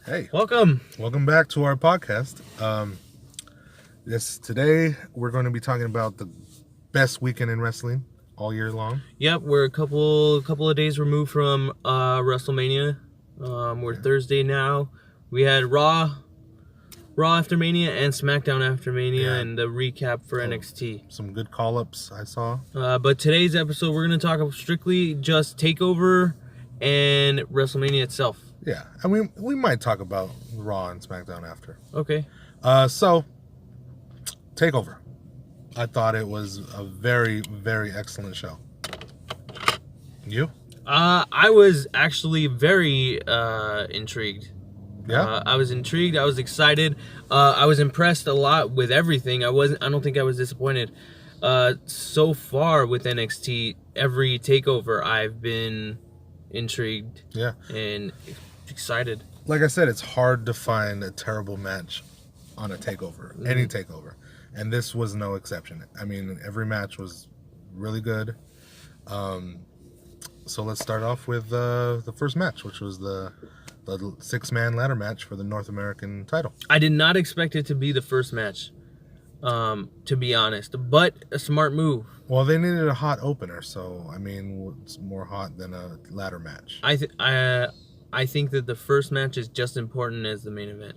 Hey, Welcome. welcome back to our podcast. Today we're going to be talking about the best weekend in wrestling all year long. Yep, we're a couple of days removed from WrestleMania. We're Thursday now. We had Raw after Mania and SmackDown after Mania, and the recap for NXT. Some good call-ups I saw. But today's episode, we're going to talk strictly just Takeover and WrestleMania itself. Yeah, and we might talk about Raw and SmackDown after. Okay. So Takeover. I thought it was a very, very excellent show. You? I was actually very intrigued. Yeah. I was intrigued. I was excited. I was impressed a lot with everything. I don't think I was disappointed. So far with NXT, every takeover I've been intrigued. Yeah. And excited. Like I said, it's hard to find a terrible match on a takeover, any takeover, and this was no exception. I mean, every match was really good. So let's start off with the first match, which was the 6-man ladder match for the North American title. I did not expect it to be the first match, to be honest, but a smart move. Well, they needed a hot opener, so I mean, what's more hot than a ladder match? I think that the first match is just as important as the main event.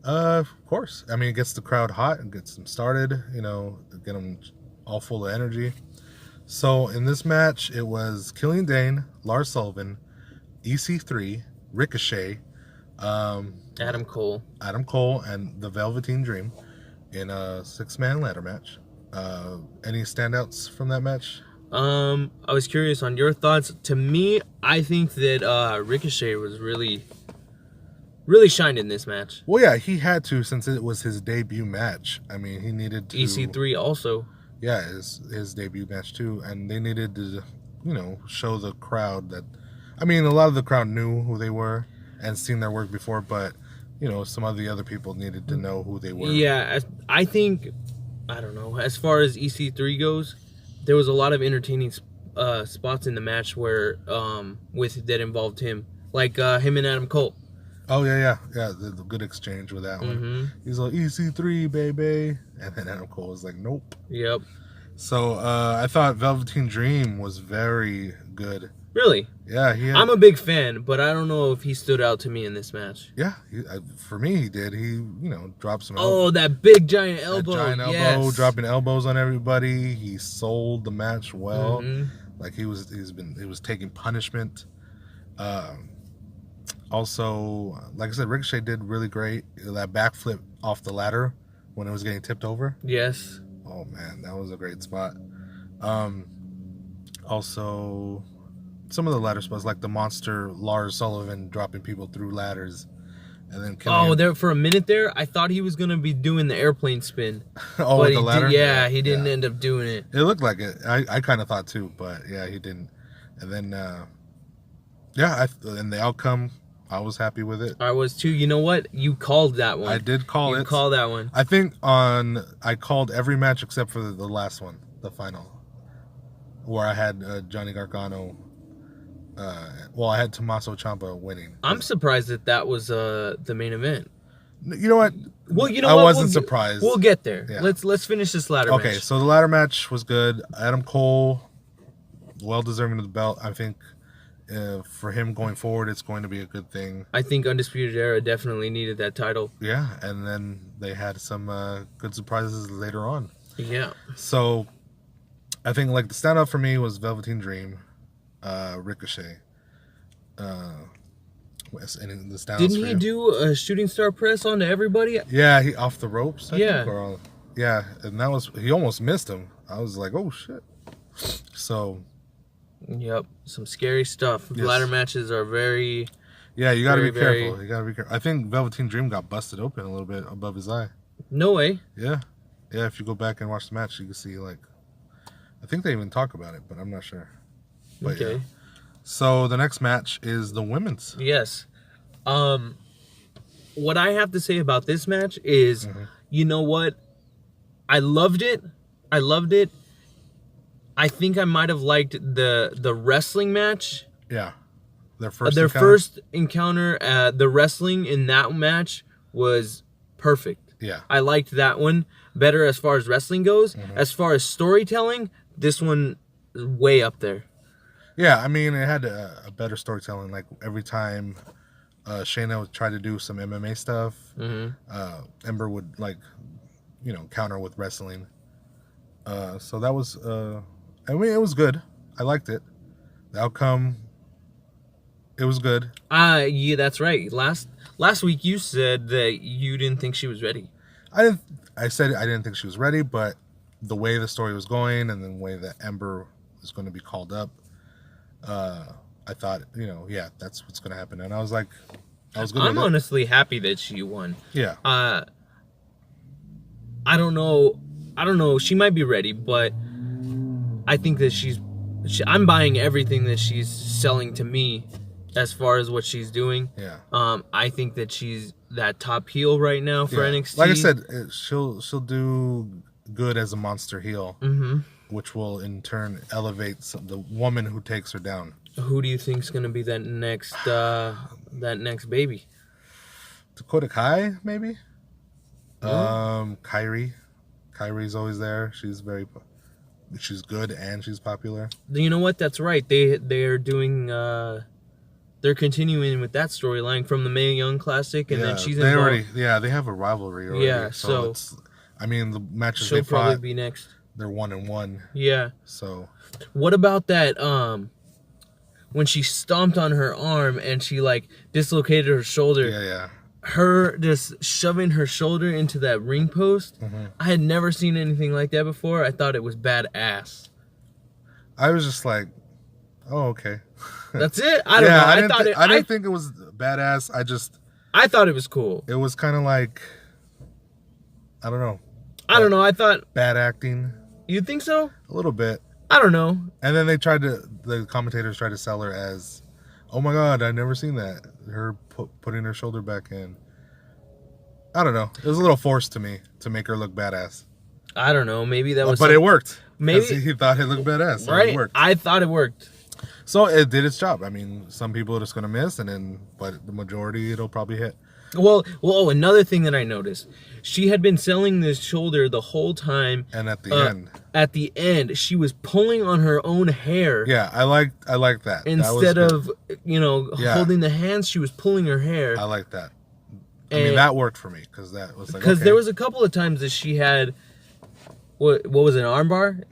Of course. I mean, it gets the crowd hot and gets them started, get them all full of energy. So in this match, it was Killian Dane, Lars Sullivan, EC3, Ricochet, Adam Cole, and the Velveteen Dream in a 6-man ladder match. Any standouts from that match? I was curious on your thoughts. To me, I think that Ricochet was really shined in this match. Well, yeah, he had to, since it was his debut match. I mean, he needed to... EC3 also. Yeah, his debut match too, and they needed to, show the crowd that... I mean, a lot of the crowd knew who they were and seen their work before, but, some of the other people needed to know who they were. Yeah, I think, I don't know, as far as EC3 goes, there was a lot of entertaining spots in the match where that involved him, like him and Adam Cole. Oh yeah, the good exchange with that one. He's like, EC3 baby, and then Adam Cole was like, nope. Yep. So I thought Velveteen Dream was very good. Really? Yeah, I'm a big fan, but I don't know if he stood out to me in this match. Yeah, for me he did. He dropped some. That big giant elbow. Yes. Dropping elbows on everybody. He sold the match well. Like he was taking punishment. Also, like I said, Ricochet did really great. That backflip off the ladder when it was getting tipped over. Yes. Oh man, that was a great spot. Also, some of the ladder spots, like the monster Lars Sullivan dropping people through ladders, and then killing there for a minute there, I thought he was gonna be doing the airplane spin. Oh, with the ladder? He didn't end up doing it. It looked like it. I kind of thought too, but yeah, he didn't. And then, and the outcome, I was happy with it. I was too. You know what? You called that one. I did call it. You called that one. I think I called every match except for the last one, the final, where I had Johnny Gargano. I had Tommaso Ciampa winning. I'm surprised that was the main event. You know what? Well, I wasn't surprised. We'll get there. Yeah. Let's finish this ladder match. Okay, so the ladder match was good. Adam Cole, well deserving of the belt. I think for him going forward, it's going to be a good thing. I think Undisputed Era definitely needed that title. Yeah, and then they had some good surprises later on. Yeah. So I think like the standout for me was Velveteen Dream, Ricochet. And the styles. Didn't he do a shooting star press onto everybody? Yeah, he off the ropes. I yeah. think, and he almost missed him. I was like, oh shit. So. Yep, some scary stuff. Yes. Ladder matches are very. Yeah, you gotta be careful. You gotta be careful. I think Velveteen Dream got busted open a little bit above his eye. No way. Yeah. If you go back and watch the match, you can see I think they even talk about it, but I'm not sure. But, okay. Yeah. So the next match is the women's. Yes. What I have to say about this match is, you know what? I loved it. I think I might have liked the wrestling match. Yeah. Their first Their encounter? first encounter, the wrestling in that match was perfect. Yeah. I liked that one better as far as wrestling goes. Mm-hmm. As far as storytelling, this one is way up there. Yeah, I mean, it had a better storytelling. Like, every time Shayna would try to do some MMA stuff, Ember would, like, counter with wrestling. So that was, I mean, it was good. I liked it. The outcome, it was good. Yeah, that's right. Last week you said that you didn't think she was ready. I said I didn't think she was ready, but the way the story was going and the way that Ember was going to be called up, I thought, yeah, that's what's going to happen. And I was like, I was good with it. I'm honestly happy that she won. Yeah. I don't know. She might be ready, but I think that I'm buying everything that she's selling to me as far as what she's doing. Yeah. I think that she's that top heel right now for NXT. Like I said, she'll do good as a monster heel, which will in turn elevate the woman who takes her down. Who do you think's gonna be that next baby? Dakota Kai, maybe. Kyrie. Kyrie's always there. She's good and she's popular. You know what? That's right. They're doing. They're continuing with that storyline from the Mae Young Classic, and then she's involved. They have a rivalry already. Yeah, so it's, I mean, the matches she'll they fought, probably be next. They're 1-1. Yeah. So. What about that? When she stomped on her arm and she like dislocated her shoulder. Yeah. Her just shoving her shoulder into that ring post. I had never seen anything like that before. I thought it was badass. I was just like, oh, okay. That's it. I don't know. I didn't think it was badass. I thought it was cool. It was kind of like, I don't know. I don't know. I thought bad acting. You think so? A little bit. I don't know. And then the commentators tried to sell her as, oh my God, I've never seen that. Her putting her shoulder back in. I don't know. It was a little forced to me to make her look badass. I don't know. Maybe that was. But it worked. Maybe he thought it looked badass. So right. It worked. I thought it worked. So it did its job. I mean, some people are just gonna miss, but the majority it'll probably hit. Well. Another thing that I noticed, she had been selling this shoulder the whole time, and at the end, she was pulling on her own hair. Yeah, I like that. Instead of holding the hands, she was pulling her hair. I like that. I mean, that worked for me because that was like because there was a couple of times that she had what was it, an armbar?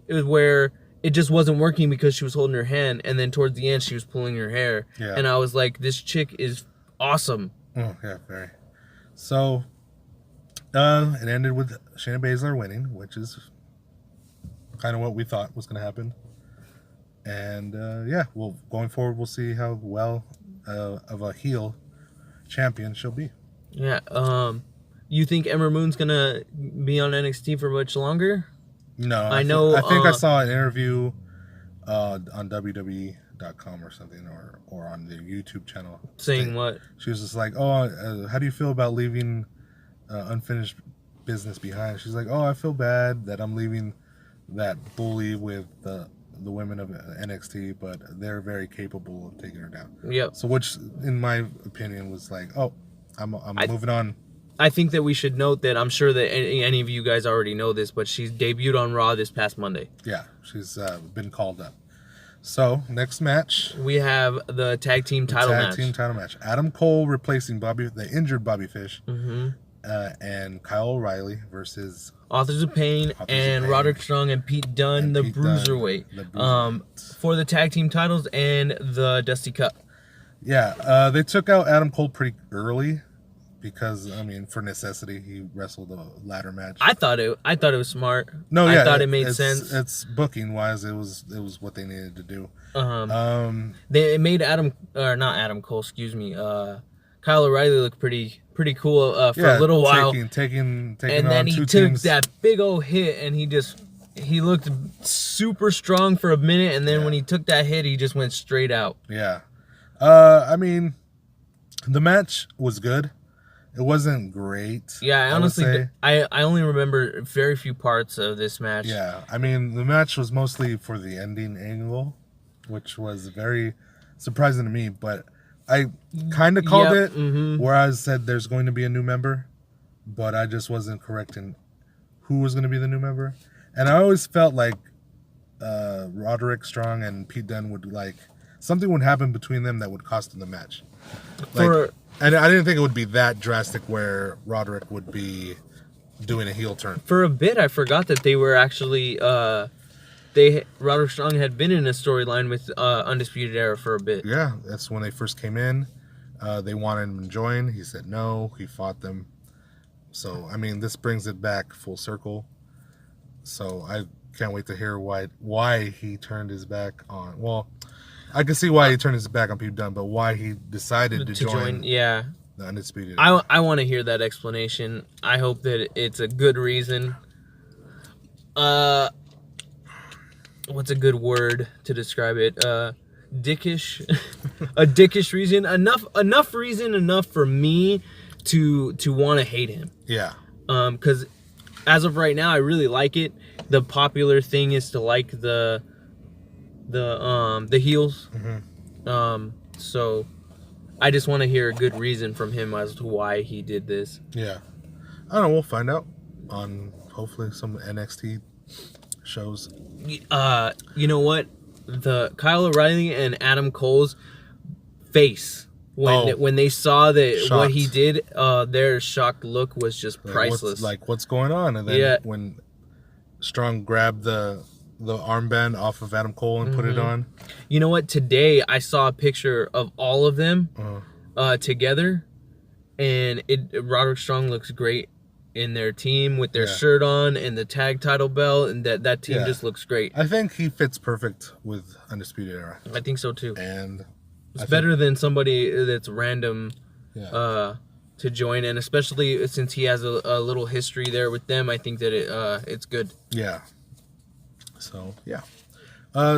It was where it just wasn't working because she was holding her hand, and then towards the end she was pulling her hair. Yeah. And I was like, this chick is awesome. Oh yeah, very. So it ended with Shayna Baszler winning, which is kind of what we thought was going to happen. And going forward, we'll see how well of a heel champion she'll be. Yeah. You think Ember Moon's gonna be on NXT for much longer? No, I think I saw an interview on WWE.com or something, or on the YouTube channel. Saying what? She was just like, "Oh, how do you feel about leaving unfinished business behind?" She's like, "Oh, I feel bad that I'm leaving that bully with the women of NXT, but they're very capable of taking her down." Yep. So, which in my opinion was like, "Oh, I'm moving on." I think that we should note that I'm sure that any of you guys already know this, but she's debuted on Raw this past Monday. Yeah, she's been called up. So, next match. We have the tag team title match. Adam Cole replacing the injured Bobby Fish. And Kyle O'Reilly versus Authors of Pain and Roderick Strong and Pete Dunne, the Bruiserweight. For the tag team titles and the Dusty Cup. Yeah, they took out Adam Cole pretty early. Because for necessity, he wrestled a ladder match. I thought it was smart. No, yeah, I thought it made sense. It's booking wise, it was what they needed to do. They made not Adam Cole, excuse me. Kyle O'Reilly looked pretty cool for a little while. Taking and then he took that big old hit, and he looked super strong for a minute, and then when he took that hit, he just went straight out. Yeah, the match was good. It wasn't great. Yeah, honestly, I only remember very few parts of this match. Yeah, the match was mostly for the ending angle, which was very surprising to me, but I kind of called it Mm-hmm. where I said there's going to be a new member, but I just wasn't correct in who was going to be the new member. And I always felt like Roderick Strong and Pete Dunne would something would happen between them that would cost them the match. And I didn't think it would be that drastic where Roderick would be doing a heel turn. For a bit, I forgot that they were actually Roderick Strong had been in a storyline with Undisputed Era for a bit. Yeah, that's when they first came in. They wanted him to join. He said no. He fought them. So, I mean, this brings it back full circle. So, I can't wait to hear why he turned his back on... Well, I can see why he turned his back on Pete Dunne, but why he decided to join yeah. the Undisputed. I want to hear that explanation. I hope that it's a good reason. What's a good word to describe it? Dickish. A dickish reason. Enough reason enough for me to want to hate him. Yeah. Because as of right now, I really like it. The popular thing is to like the heels. Mm-hmm. So I just want to hear a good reason from him as to why he did this. Yeah. I don't know. We'll find out on hopefully some NXT shows. You know what? The Kyle O'Reilly and Adam Cole's face when they saw that what he did, their shocked look was just priceless. What's going on? And then when Strong grabbed the armband off of Adam Cole and put it on. You know what? Today I saw a picture of all of them together, and Roderick Strong looks great in their team with their shirt on and the tag title belt, and that team just looks great. I think he fits perfect with Undisputed Era. I think so too. And it's better than somebody that's random to join, and especially since he has a little history there with them, I think that it's good. Yeah. So, yeah.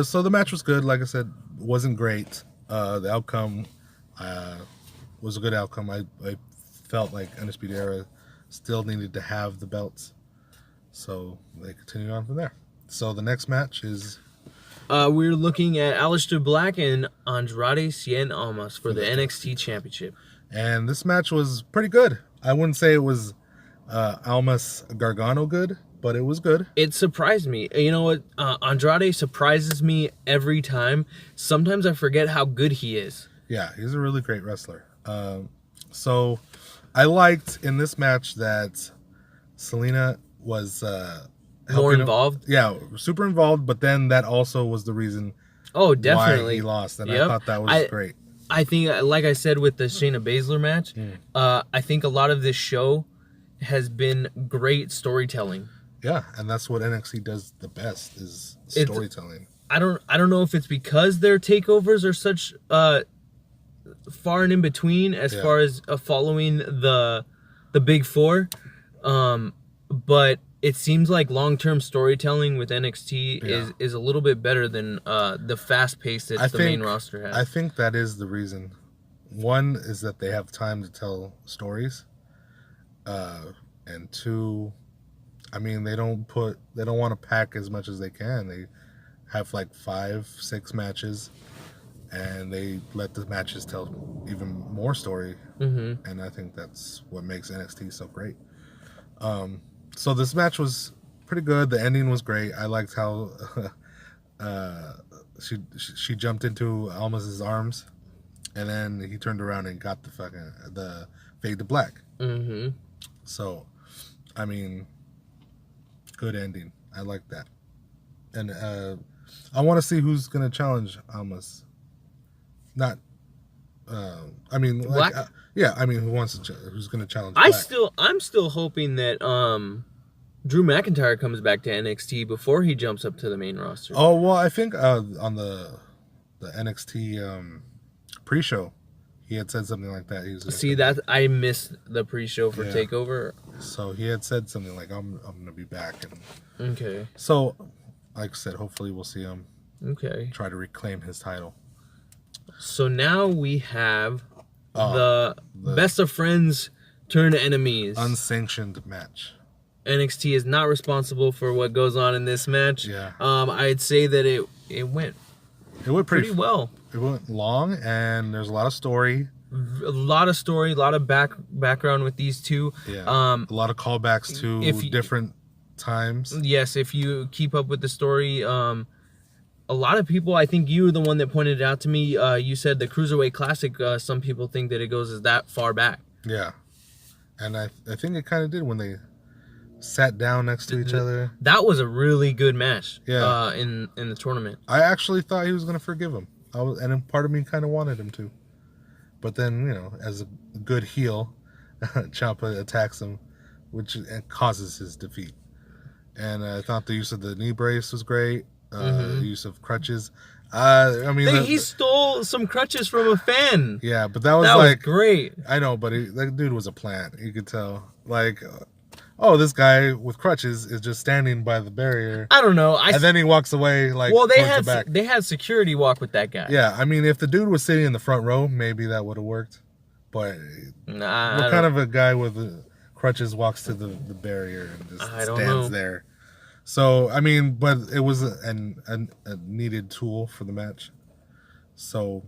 So the match was good. Like I said, wasn't great. The outcome was a good outcome. I felt like Undisputed Era still needed to have the belts. So they continued on from there. So the next match is... we're looking at Aleister Black and Andrade Cien Almas for the NXT Championship. And this match was pretty good. I wouldn't say it was Almas Gargano good, but it was good. It surprised me. You know what? Andrade surprises me every time. Sometimes I forget how good he is. Yeah, he's a really great wrestler. So I liked in this match that Selena was more involved. Yeah, super involved. But then that also was the reason. Oh, definitely. Why he lost, and I thought that was great. I think, like I said with the Shayna Baszler match, I think a lot of this show has been great storytelling. Yeah, and that's what NXT does the best is storytelling. I don't know if it's because their takeovers are such far and in between as far as following the big four, but it seems like long-term storytelling with NXT is a little bit better than the fast pace that the main roster has. I think that is the reason. One is that they have time to tell stories, and two, I mean, they don't want to pack as much as they can. They have like 5-6 matches, and they let the matches tell even more story. Mm-hmm. And I think that's what makes NXT so great. So this match was pretty good. The ending was great. I liked how she jumped into Almas's arms, and then he turned around and got the fade to black. Mm-hmm. So, I mean, good ending. I like that. And I want to see who's gonna challenge Almas. Not, I mean, Black? who's gonna challenge Black? I'm still hoping that Drew McIntyre comes back to NXT before he jumps up to the main roster. Oh well, I think on the NXT pre-show, he had said something like that. I missed the pre-show for Takeover. So he had said something like, "I'm gonna be back." And okay. So, like I said, hopefully we'll see him. Okay. Try to reclaim his title. So now we have the best of friends turn enemies. Unsanctioned match. NXT is not responsible for what goes on in this match. Yeah. I'd say that it went It went pretty well. It went long, and there's a lot of story. A lot of story, a lot of background with these two. Yeah. A lot of callbacks to different times. Yes, if you keep up with the story, a lot of people, I think you were the one that pointed it out to me. You said the Cruiserweight Classic, some people think that it goes that far back. Yeah. And I think it kind of did when they sat down next to each other. That was a really good match. Yeah. In the tournament. I actually thought he was going to forgive him. And part of me kind of wanted him to. But then, as a good heel, Ciampa attacks him, which causes his defeat. And I thought the use of the knee brace was great. The use of crutches. He stole some crutches from a fan. Yeah, but that was great. I know, but that dude was a plant. You could tell. This guy with crutches is just standing by the barrier. I don't know. And then he walks away they had security walk with that guy. Yeah, I mean, if the dude was sitting in the front row, maybe that would have worked. But what kind of a guy with crutches walks to the barrier and just stands there? So, I mean, but it was a needed tool for the match. So,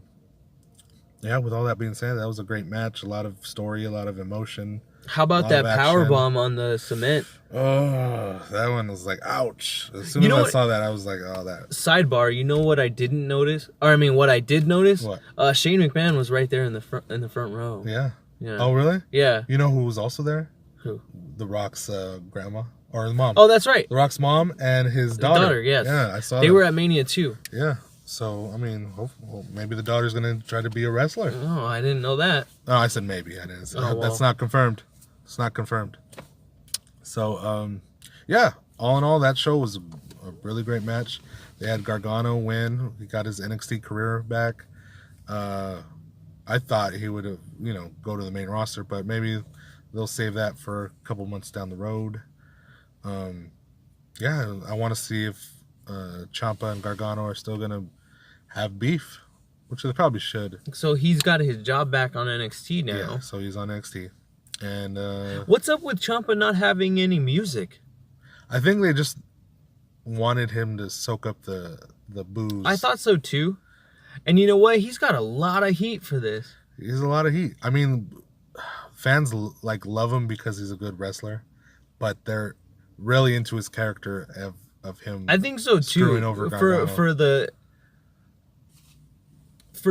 yeah, with all that being said, that was a great match. A lot of story, a lot of emotion. How about that power bomb on the cement? Oh, that one was like, ouch. As soon as I saw that, I was like, oh, that. Sidebar, you know what I didn't notice? What I did notice? What? Shane McMahon was right there in the front row. Yeah. Yeah. Oh, really? Yeah. You know who was also there? Who? The Rock's grandma. Or his mom. Oh, that's right. The Rock's mom and his daughter. Yes. Yeah, I saw They were at Mania too. Yeah. So, I mean, maybe the daughter's going to try to be a wrestler. Oh, I didn't know that. Oh, I said maybe. I didn't say well. That's not confirmed. It's not confirmed. So, yeah, all in all, that show was a really great match. They had Gargano win. He got his NXT career back. I thought he would have, go to the main roster, but maybe they'll save that for a couple months down the road. Yeah, I want to see if Ciampa and Gargano are still going to have beef, which they probably should. So he's got his job back on NXT now. Yeah, so he's on NXT. And what's up with Ciampa not having any music? I think they just wanted him to soak up the booze. I thought so too. And you know what? He's got a lot of heat for this. He's a lot of heat. I mean, fans love him because he's a good wrestler, but they're really into his character of him. I think so too. Screwing over Gargano. For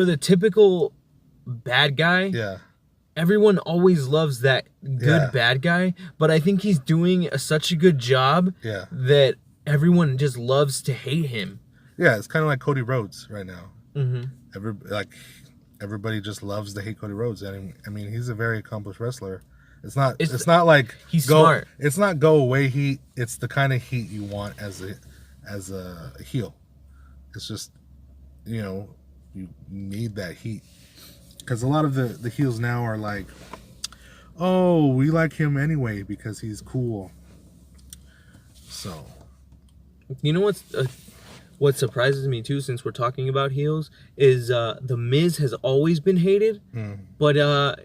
the typical bad guy. Yeah. Everyone always loves that good bad guy, but I think he's doing such a good job that everyone just loves to hate him. Yeah, it's kind of like Cody Rhodes right now. Mm-hmm. Everybody just loves to hate Cody Rhodes. I mean, he's a very accomplished wrestler. It's not like he's smart. It's not go away heat. It's the kind of heat you want as a heel. It's just you need that heat. Because a lot of the heels now are like, oh, we like him anyway because he's cool. So, you know what surprises me too, since we're talking about heels, is the Miz has always been hated, but a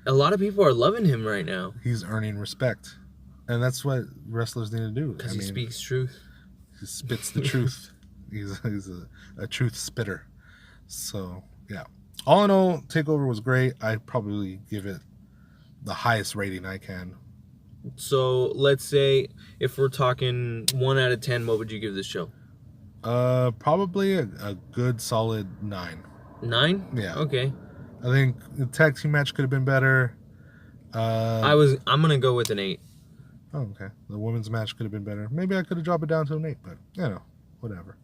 lot of people are loving him right now. He's earning respect, and that's what wrestlers need to do. Because he speaks truth. He spits the truth. He's a truth spitter. So yeah. All in all, Takeover was great. I'd probably give it the highest rating I can. So let's say if we're talking 1 out of 10, what would you give this show? Probably a good solid 9. 9? Yeah. Okay. I think the tag team match could have been better. I'm gonna go with an 8. Oh, okay. The women's match could have been better. Maybe I could have dropped it down to an 8, but whatever.